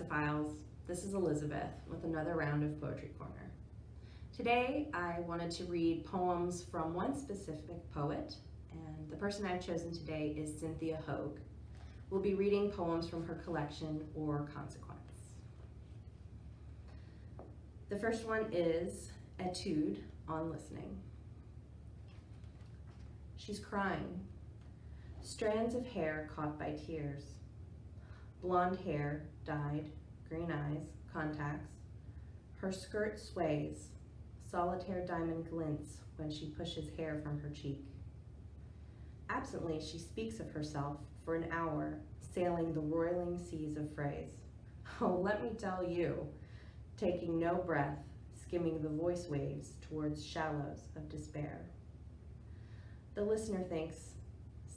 Poetophiles. This is Elizabeth with another round of Poetry Corner. Today I wanted to read poems from one specific poet, and the person I've chosen today is Cynthia Hogue. We'll be reading poems from her collection, Or Consequence. The first one is Etude on Listening. She's crying, strands of hair caught by tears. Blonde hair, dyed, green eyes, contacts. Her skirt sways, solitaire diamond glints when she pushes hair from her cheek. Absently, she speaks of herself for an hour, sailing the roiling seas of phrase. Oh, let me tell you, taking no breath, skimming the voice waves towards shallows of despair. The listener thinks,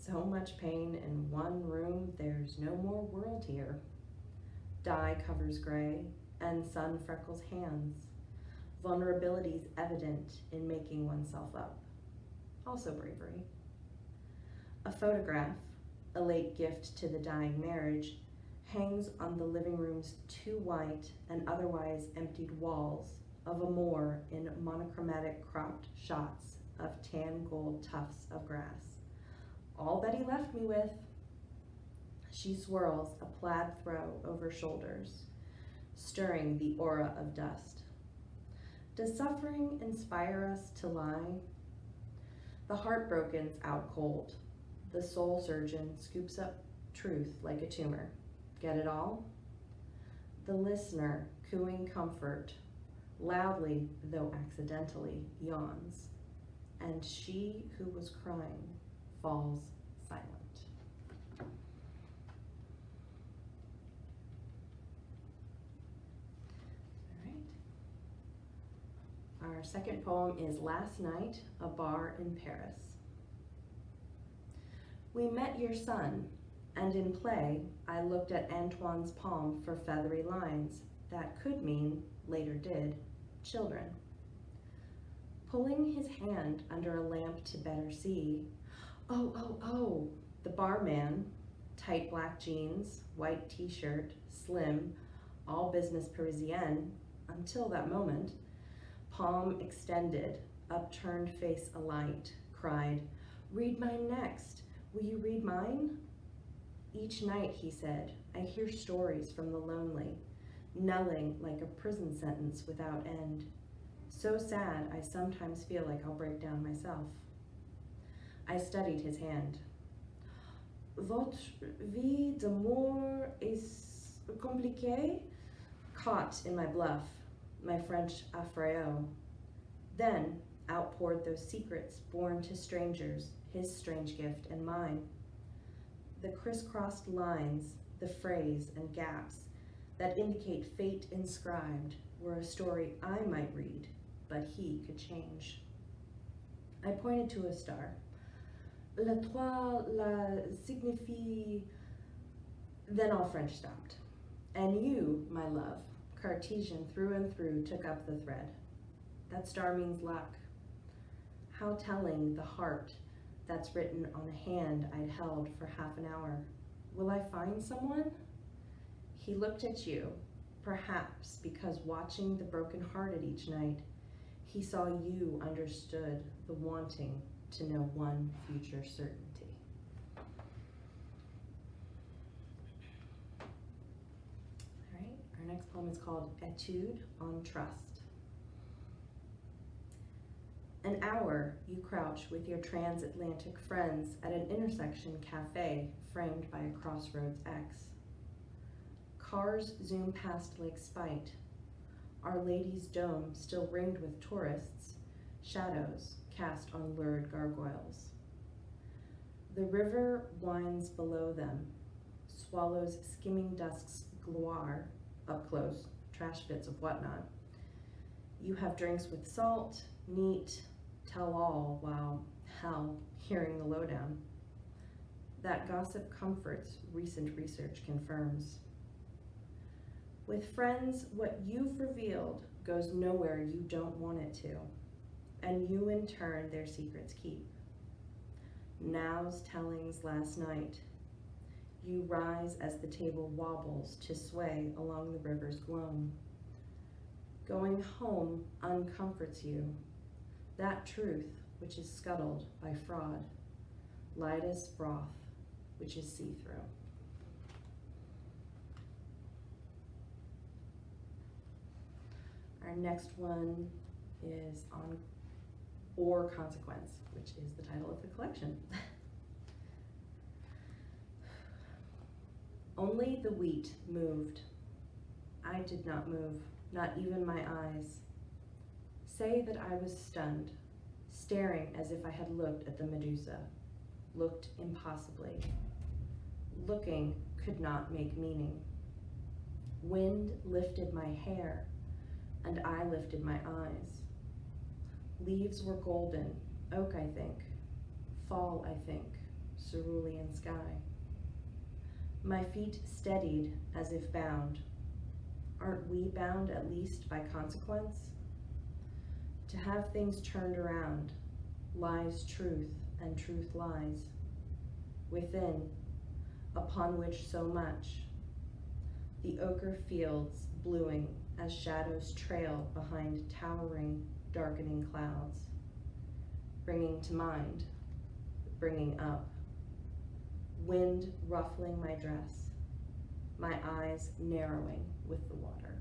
so much pain in one room, there's no more world here. Dye covers gray, and sun freckles hands. Vulnerability's evident in making oneself up. Also bravery. A photograph, a late gift to the dying marriage, hangs on the living room's two white and otherwise emptied walls of a moor in monochromatic cropped shots of tan gold tufts of grass. All that he left me with. She swirls a plaid throw over shoulders, stirring the aura of dust. Does suffering inspire us to lie? The heartbroken's out cold. The soul surgeon scoops up truth like a tumor. Get it all? The listener, cooing comfort, loudly, though accidentally, yawns. And she who was crying falls silent. All right. Our second poem is Last Night, a Bar in Paris. We met your son, and in play, I looked at Antoine's palm for feathery lines that could mean, later did, children. Pulling his hand under a lamp to better see, oh, the barman, tight black jeans, white t-shirt, slim, all business Parisienne, until that moment, palm extended, upturned face alight, cried, read mine next, will you read mine? Each night, he said, I hear stories from the lonely, knelling like a prison sentence without end. So sad, I sometimes feel like I'll break down myself. I studied his hand. Votre vie d'amour est compliquée? Caught in my bluff, my French affreux. Then outpoured those secrets born to strangers, his strange gift and mine. The crisscrossed lines, the phrase and gaps that indicate fate inscribed were a story I might read, but he could change. I pointed to a star. L'étoile la signifie. Then all French stopped. And you, my love, Cartesian through and through, took up the thread. That star means luck. How telling the heart that's written on a hand I'd held for half an hour. Will I find someone? He looked at you, perhaps because watching the broken-hearted each night, he saw you understood the wanting to know one future certainty. All right, our next poem is called Etude on Trust. An hour you crouch with your transatlantic friends at an intersection cafe framed by a crossroads X. Cars zoom past like spite. Our Lady's dome still ringed with tourists, shadows cast on lurid gargoyles. The river winds below them, swallows skimming dusk's gloire, up close, trash bits of whatnot. You have drinks with salt, neat, tell all, while, hell, hearing the lowdown. That gossip comforts, recent research confirms. With friends, what you've revealed goes nowhere you don't want it to, and you in turn their secrets keep. Now's tellings last night. You rise as the table wobbles to sway along the river's gloam. Going home uncomforts you, that truth which is scuttled by fraud, light as froth which is see-through. Our next one is on Or Consequence, which is the title of the collection. Only the wheat moved. I did not move, not even my eyes. Say that I was stunned, staring as if I had looked at the Medusa, looked impossibly. Looking could not make meaning. Wind lifted my hair, and I lifted my eyes. Leaves were golden, oak I think, fall I think, cerulean sky. My feet steadied as if bound. Aren't we bound at least by consequence? To have things turned around, lies truth and truth lies. Within, upon which so much, the ochre fields bluing as shadows trail behind towering, darkening clouds, bringing to mind, bringing up, wind ruffling my dress, my eyes narrowing with the water.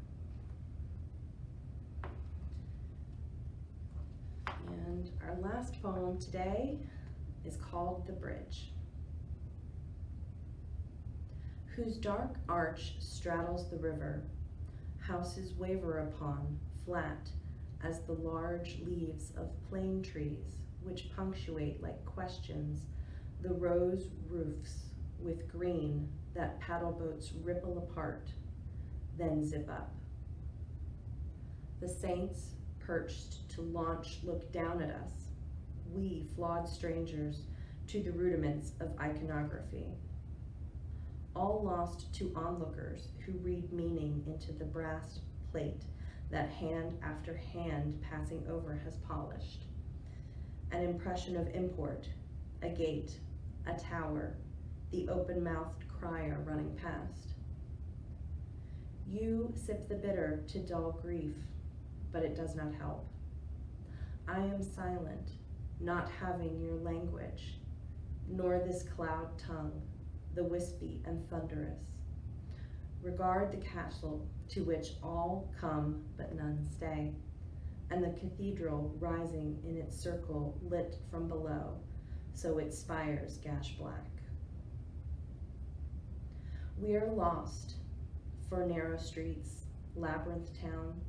And our last poem today is called The Bridge. Whose dark arch straddles the river, houses waver upon, flat as the large leaves of plane trees, which punctuate like questions the rose roofs with green that paddle boats ripple apart, then zip up. The saints perched to launch look down at us, we flawed strangers to the rudiments of iconography. All lost to onlookers who read meaning into the brass plate that hand after hand passing over has polished. An impression of import, a gate, a tower, the open-mouthed crier running past. You sip the bitter to dull grief, but it does not help. I am silent, not having your language, nor this cloud tongue, the wispy and thunderous. Regard the castle to which all come but none stay, and the cathedral rising in its circle lit from below, so its spires gash black. We are lost, for narrow streets, labyrinth town,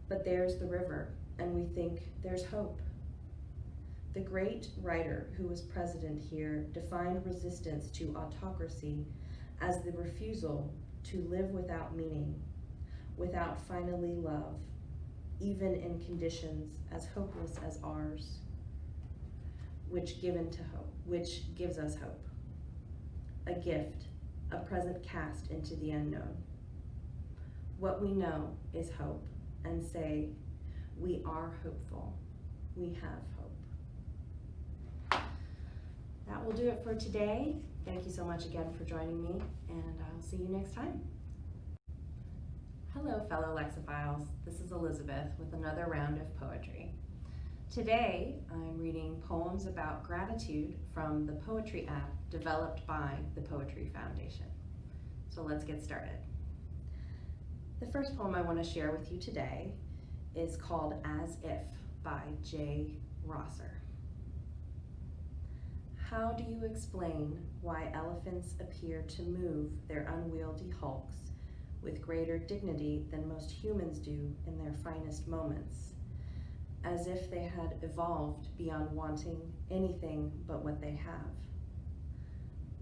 but there's the river, and we think there's hope. The great writer who was president here defined resistance to autocracy as the refusal to live without meaning, without finally love, even in conditions as hopeless as ours, which gives us hope. A gift, a present cast into the unknown. What we know is hope, and say, we are hopeful, we have hope. That will do it for today. Thank you so much again for joining me, and I'll see you next time. Hello, fellow Lexiphiles. This is Elizabeth with another round of poetry. Today, I'm reading poems about gratitude from the poetry app developed by the Poetry Foundation. So let's get started. The first poem I want to share with you today is called As If by J. Rosser. How do you explain why elephants appear to move their unwieldy hulks with greater dignity than most humans do in their finest moments, as if they had evolved beyond wanting anything but what they have?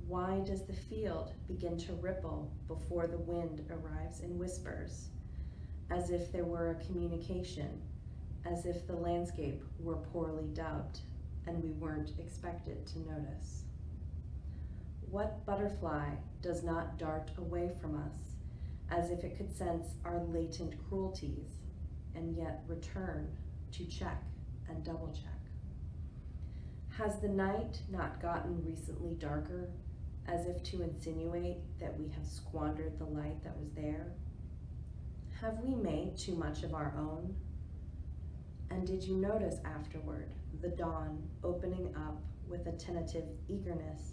Why does the field begin to ripple before the wind arrives in whispers, as if there were a communication, as if the landscape were poorly dubbed and we weren't expected to notice? What butterfly does not dart away from us, as if it could sense our latent cruelties, and yet return to check and double check? Has the night not gotten recently darker, as if to insinuate that we have squandered the light that was there? Have we made too much of our own? And did you notice afterward the dawn opening up with a tentative eagerness,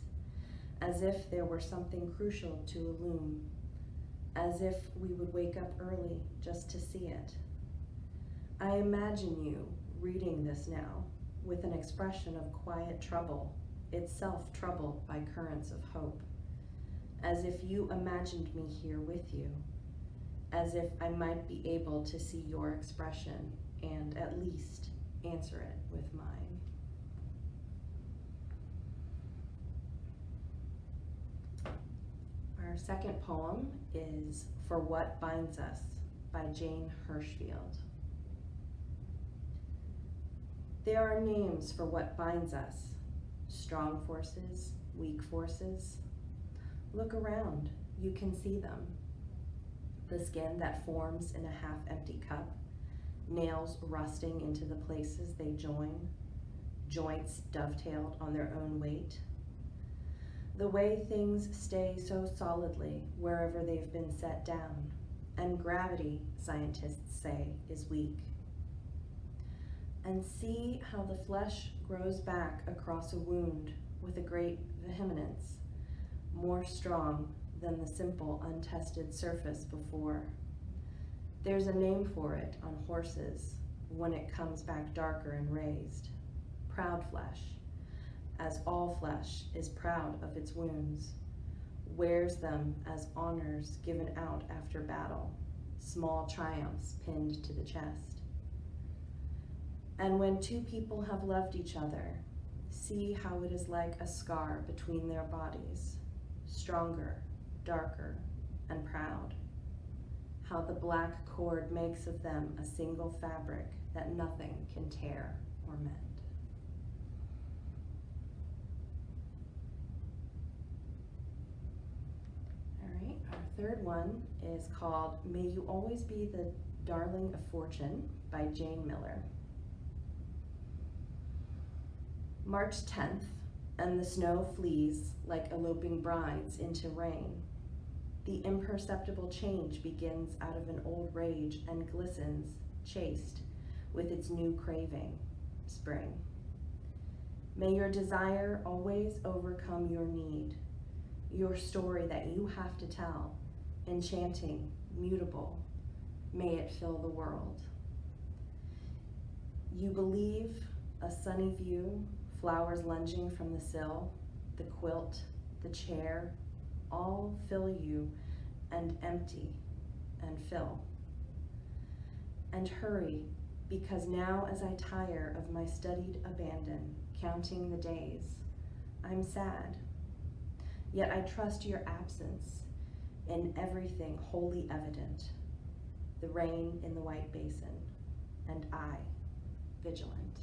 as if there were something crucial to illume, as if we would wake up early just to see it? I imagine you reading this now with an expression of quiet trouble, itself troubled by currents of hope, as if you imagined me here with you, as if I might be able to see your expression and at least answer it with mine. Our second poem is For What Binds Us by Jane Hirshfield. There are names for what binds us: strong forces, weak forces. Look around, you can see them. The skin that forms in a half-empty cup, nails rusting into the places they join, joints dovetailed on their own weight. The way things stay so solidly wherever they've been set down, and gravity, scientists say, is weak. And see how the flesh grows back across a wound with a great vehemence, more strong than the simple, untested surface before. There's a name for it on horses when it comes back darker and raised: proud flesh, as all flesh is proud of its wounds, wears them as honors given out after battle, small triumphs pinned to the chest. And when two people have loved each other, see how it is like a scar between their bodies, stronger, darker, and proud. How the black cord makes of them a single fabric that nothing can tear or mend. All right, our third one is called May You Always Be the Darling of Fortune by Jane Miller. March 10th, and the snow flees like eloping brides into rain. The imperceptible change begins out of an old rage and glistens, chaste, with its new craving, spring. May your desire always overcome your need, your story that you have to tell, enchanting, mutable, may it fill the world. You believe a sunny view, flowers lunging from the sill, the quilt, the chair, all fill you and empty and fill. And hurry, because now as I tire of my studied abandon, counting the days, I'm sad. Yet I trust your absence in everything wholly evident, the rain in the white basin, and I, vigilant.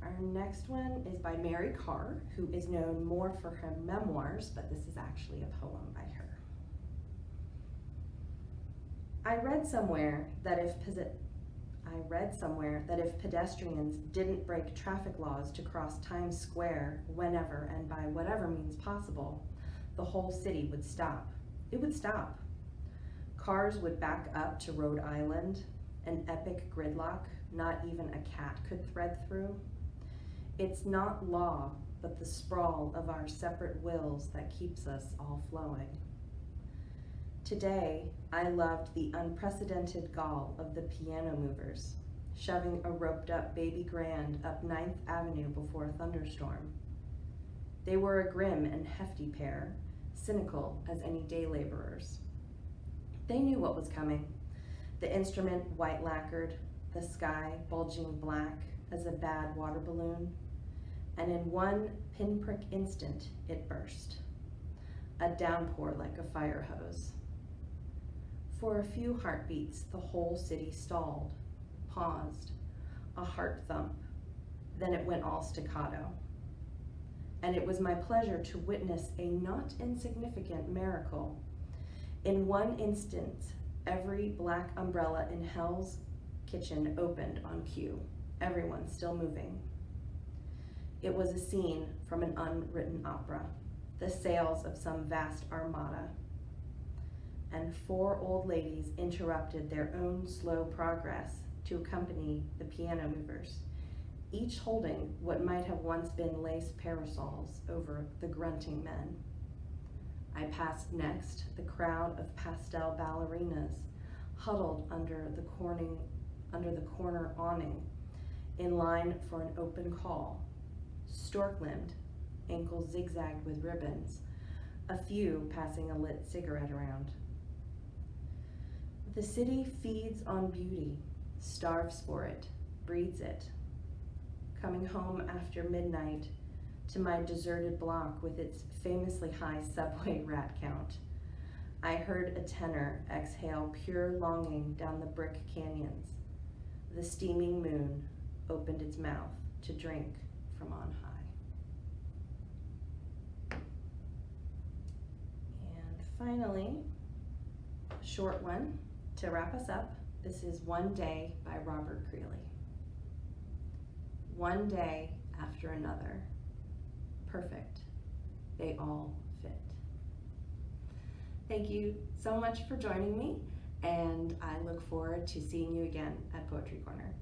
Our next one is by Mary Carr, who is known more for her memoirs, but this is actually a poem by her. I read somewhere that if pedestrians didn't break traffic laws to cross Times Square whenever and by whatever means possible, the whole city would stop. It would stop. Cars would back up to Rhode Island, an epic gridlock not even a cat could thread through. It's not law, but the sprawl of our separate wills that keeps us all flowing. Today, I loved the unprecedented gall of the piano movers, shoving a roped-up baby grand up 9th Avenue before a thunderstorm. They were a grim and hefty pair, cynical as any day laborers. They knew what was coming. The instrument white lacquered, the sky bulging black as a bad water balloon, and in one pinprick instant it burst, a downpour like a fire hose. For a few heartbeats, the whole city stalled, paused, a heart thump, then it went all staccato. And it was my pleasure to witness a not insignificant miracle. In one instant, every black umbrella in hell's kitchen opened on cue, everyone still moving. It was a scene from an unwritten opera, the sails of some vast armada. And 4 old ladies interrupted their own slow progress to accompany the piano movers, each holding what might have once been lace parasols over the grunting men. I passed next the crowd of pastel ballerinas huddled under the corner awning in line for an open call, stork-limbed, ankles zigzagged with ribbons, a few passing a lit cigarette around. The city feeds on beauty, starves for it, breeds it. Coming home after midnight to my deserted block with its famously high subway rat count, I heard a tenor exhale pure longing down the brick canyons. The steaming moon opened its mouth to drink from on high. And finally, a short one to wrap us up. This is One Day by Robert Creeley. One day after another, perfect, they all fit. Thank you so much for joining me, and I look forward to seeing you again at Poetry Corner.